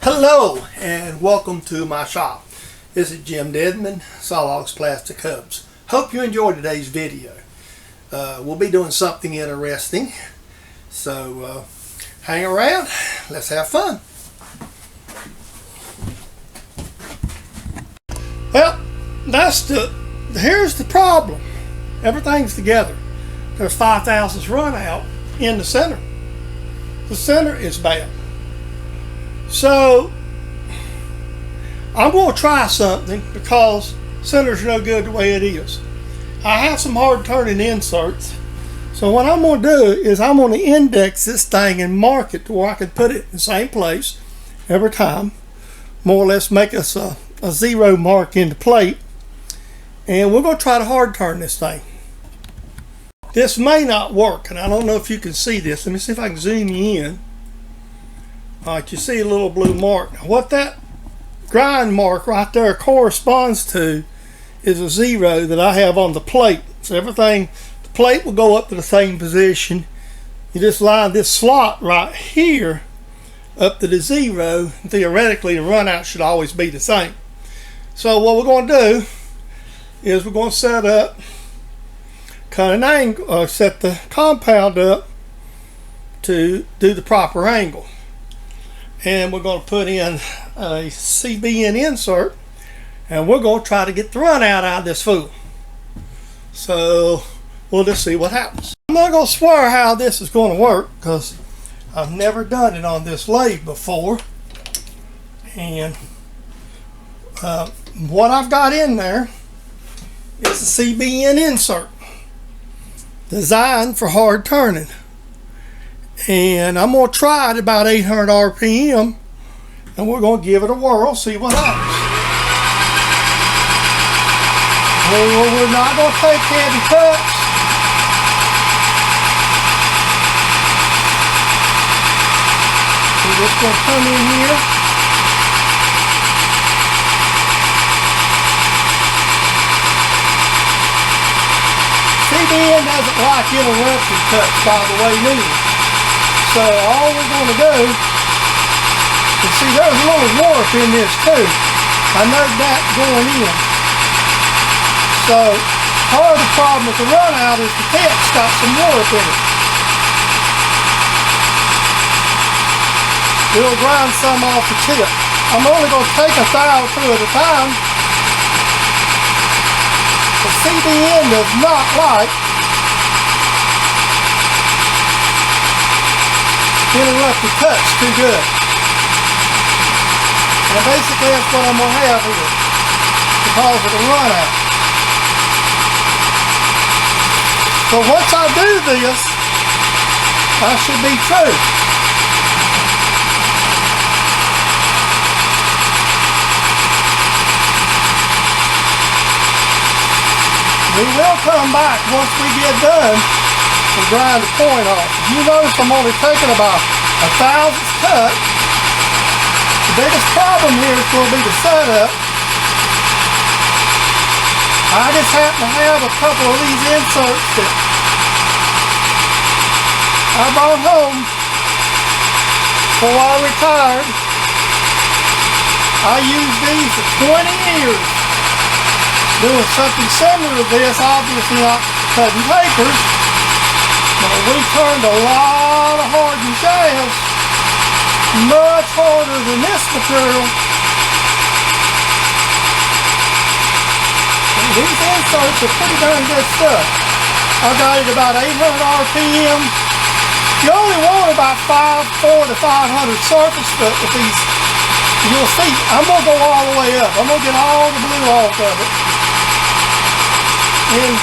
Hello and welcome to my shop. This is Jim Dedman, Sawlogs Plastic Hubs. Hope you enjoyed today's video. We'll be doing something interesting, so hang around, let's have fun. Well, here's the problem. Everything's together. There's 5 thousandths run out in the center. The center is bad. So I'm going to try something because center's no good the way it is. I have some hard turning inserts. So what I'm going to do is I'm going to index this thing and mark it to where I can put it in the same place every time. More or less make us a zero mark in the plate. And we're going to try to hard turn this thing. This may not work, and I don't know if you can see this. Let me see if I can zoom you in. Alright, you see a little blue mark. Now, what that grind mark right there corresponds to is a 0 that I have on the plate. So everything, the plate will go up to the same position. You just line this slot right here up to the 0. Theoretically, the runout should always be the same. So what we're going to do is we're going to set up, cut an angle, set the compound up to do the proper angle. And we're going to put in a CBN insert, and we're going to try to get the run out of this fool. So we'll just see what happens. I'm not going to swear how this is going to work because I've never done it on this lathe before. And what I've got in there is a CBN insert designed for hard turning. And I'm going to try it about 800 RPM, and we're going to give it a whirl, see what happens. We're not going to take heavy cuts. We're just going to come in here. CBN doesn't like interrupted cuts, by the way, neither. So all we're going to do is see there's a little warp in this too. I know that going in. So part of the problem with the runout is the tip's got some warp in it. It'll grind some off the tip. I'm only going to take a thou or two at a time. The CBN does not like interrupted cuts too good. And basically that's what I'm going to have here because of the runout. So once I do this, I should be true. We will come back once we get done and grind the point off. You notice I'm only taking about 1/1000th cut. The biggest problem here is going to be the setup. I just happen to have a couple of these inserts that I brought home before I retired. I used these for 20 years doing something similar to this, obviously not cutting papers. But we turned a lot of hardened shafts, much harder than this material. And these inserts are pretty darn good stuff. I got it about 800 RPM. You only want about 400 to 500 surface foot with these. You'll see, I'm going to go all the way up. I'm going to get all the blue off of it. And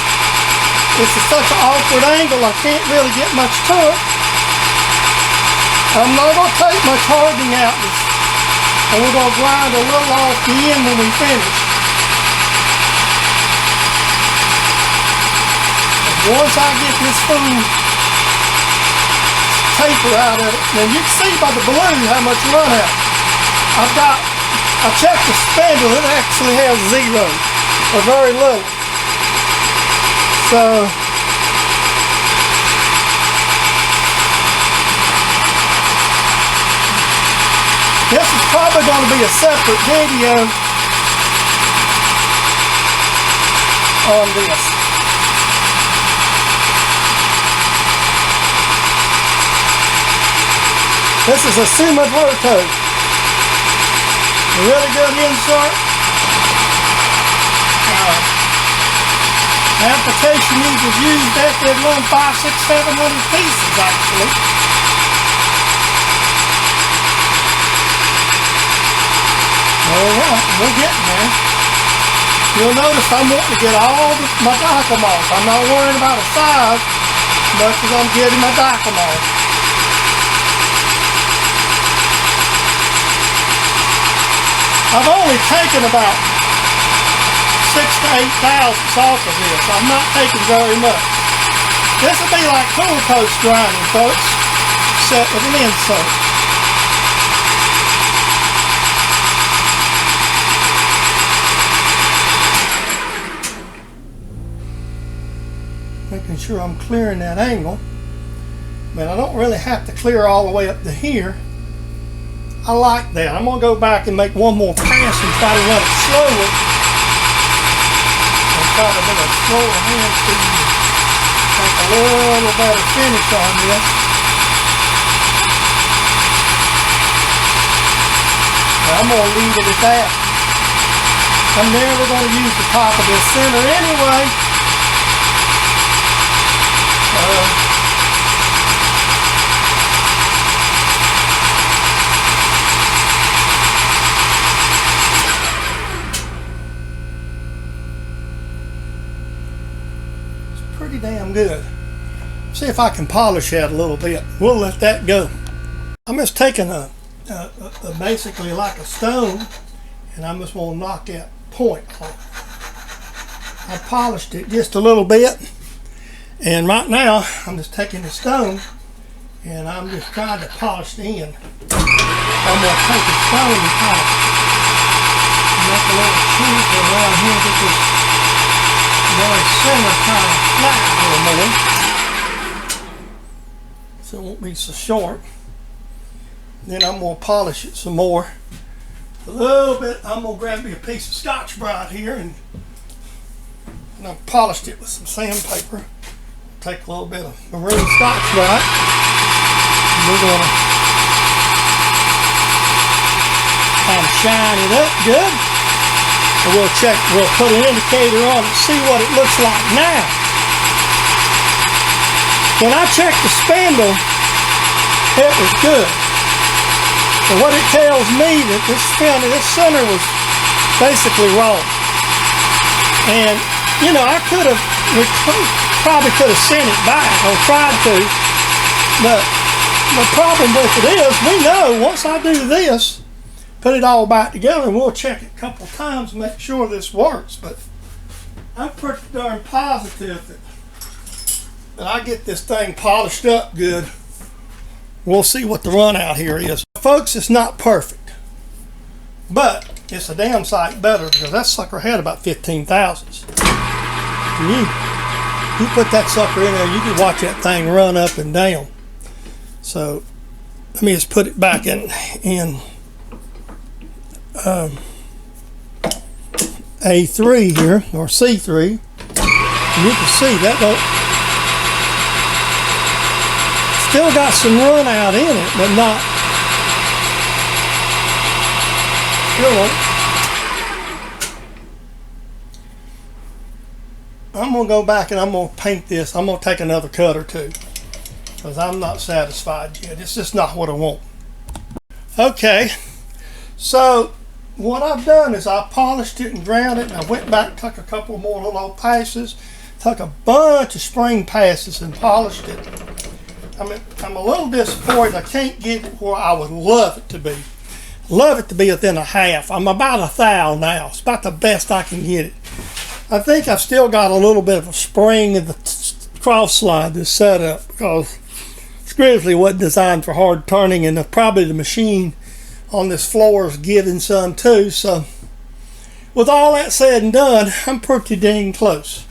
it's at such an awkward angle, I can't really get much to it. I'm not going to take much hardening out this. And we're going to grind a little off the end when we finish. And once I get this food taper out of it, and you can see by the blue how much run out. I checked the spindle, it actually has 0, or very little. So This is probably going to be a separate video on this. This is a semi-proto. A really good insert. The application uses used that did run 500, 600, 700 pieces actually. Alright, we're getting there. You'll notice I'm wanting to get all my dicom off. I'm not worrying about a size as much as I'm getting my dicom off. I've only taken about 6,000 to 8,000 off of this. I'm not taking very much. This will be like cool post grinding, folks, set with an insert. Making sure I'm clearing that angle. But I don't really have to clear all the way up to here. I like that. I'm going to go back and make one more pass and try to run it slower. And try to make a slower hand speed. Make a little better finish on this. Now I'm going to leave it at that. I'm never going to use the top of this center anyway. Pretty damn good. See if I can polish that a little bit. We'll let that go. I'm just taking a basically like a stone, and I'm just going to knock that point off. I polished it just a little bit, and right now I'm just taking the stone and I'm just trying to polish the end. I'm going to take the stone and kind of make a little chink around here, get this very center kind of flat a little more, so it won't be so short. Then I'm going to polish it some more a little bit. I'm going to grab me a piece of Scotch-Brite here, and I polished it with some sandpaper. Take a little bit of maroon Scotch-Brite, and we're going to kind of shine it up good. And we'll put an indicator on it, see what it looks like now. When I checked the spindle, it was good. So what it tells me that this center was basically wrong. And, you know, we probably could have sent it back or tried to, but the problem with it is, we know once I do this, put it all back together, and we'll check it a couple times and make sure this works. But I'm pretty darn positive that I get this thing polished up good. We'll see what the run out here is. Folks, it's not perfect, but it's a damn sight better, because that sucker had about 15 thousandths. You put that sucker in there, you can watch that thing run up and down. So let me just put it back in A3 here, or C3. And you can see that still got some run out in it, but not still. I'm gonna go back and I'm gonna paint this. I'm gonna take another cut or two, because I'm not satisfied yet. It's just not what I want. Okay, so what I've done is I polished it and ground it, and I went back, took a couple more little passes, took a bunch of spring passes and polished it. I'm a little disappointed I can't get it where I would love it to be. Love it to be within a half. I'm about 1,000 now. It's about the best I can get it. I think I've still got a little bit of a spring in the cross slide that's set up, because this grizzly wasn't designed for hard turning, and probably the machine on this floor is giving some too. So with all that said and done, I'm pretty dang close.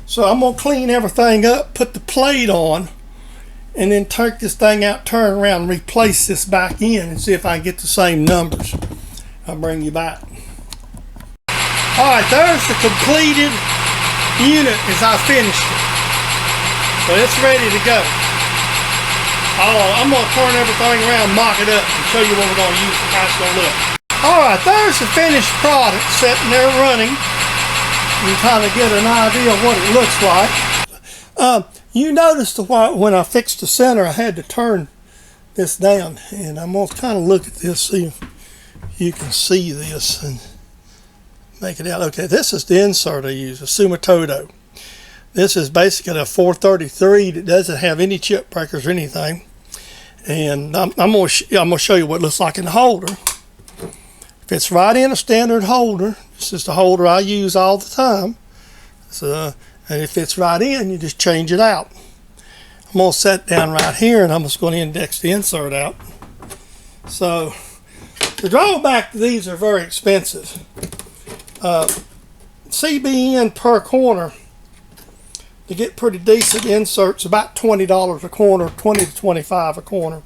So I'm going to clean everything up, put the plate on, and then take this thing out, turn around, and replace this back in and see if I can get the same numbers. I'll bring you back. Alright, there's the completed unit as I finished it. So it's ready to go. I'm going to turn everything around, mock it up, and show you what we're going to use and how it's going to look. Alright, there's the finished product sitting there running. You kind of get an idea of what it looks like. You noticed when I fixed the center, I had to turn this down. And I'm going to kind of look at this, see if you can see this and make it out. Okay, this is the insert I use, a Sumitomo. This is basically a 433 that doesn't have any chip breakers or anything. And I'm going to show you what it looks like in the holder. Fits right in a standard holder. This is the holder I use all the time. So, and it fits right in, you just change it out. I'm going to set down right here and I'm just going to index the insert out. So, the drawback to these are very expensive. CBN per corner, to get pretty decent inserts, about $20 a corner, $20 to $25 a corner.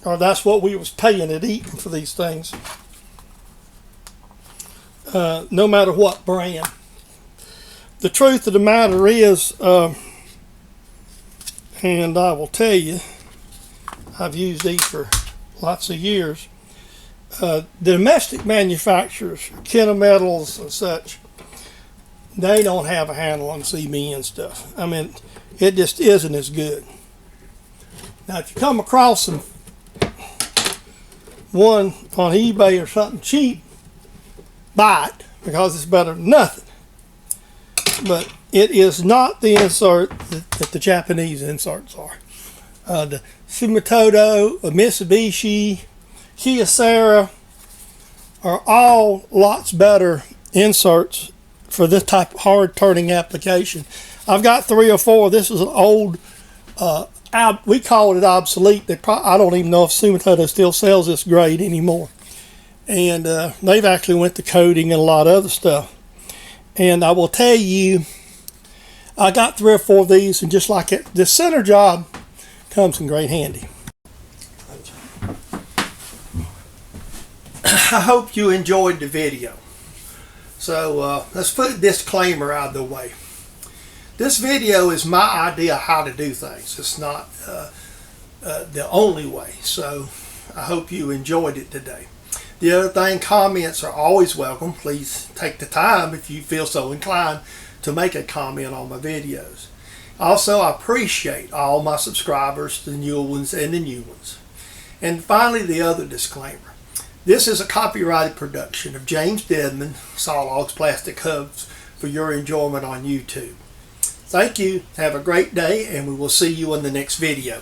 Or that's what we was paying at Eaton for these things. No matter what brand. The truth of the matter is, and I will tell you, I've used these for lots of years. The domestic manufacturers, Kennametals and such, they don't have a handle on CBN stuff. I mean, it just isn't as good. Now, if you come across one on eBay or something cheap, buy it, because it's better than nothing. But it is not the insert that the Japanese inserts are. The Sumitomo, Mitsubishi, Kyocera are all lots better inserts for this type of hard turning application. I've got 3 or 4. This is an old, we call it obsolete. I don't even know if Sumitomo still sells this grade anymore. And they've actually went to coating and a lot of other stuff. And I will tell you, I got 3 or 4 of these, and just like it, this center job comes in great handy. I hope you enjoyed the video. So let's put a disclaimer out of the way. This video is my idea how to do things. It's not the only way. So I hope you enjoyed it today. The other thing, comments are always welcome. Please take the time, if you feel so inclined, to make a comment on my videos. Also, I appreciate all my subscribers, the new ones and the new ones. And finally, the other disclaimer. This is a copyrighted production of James Dedman, Sawlogs Plastic Hubs, for your enjoyment on YouTube. Thank you, have a great day, and we will see you in the next video.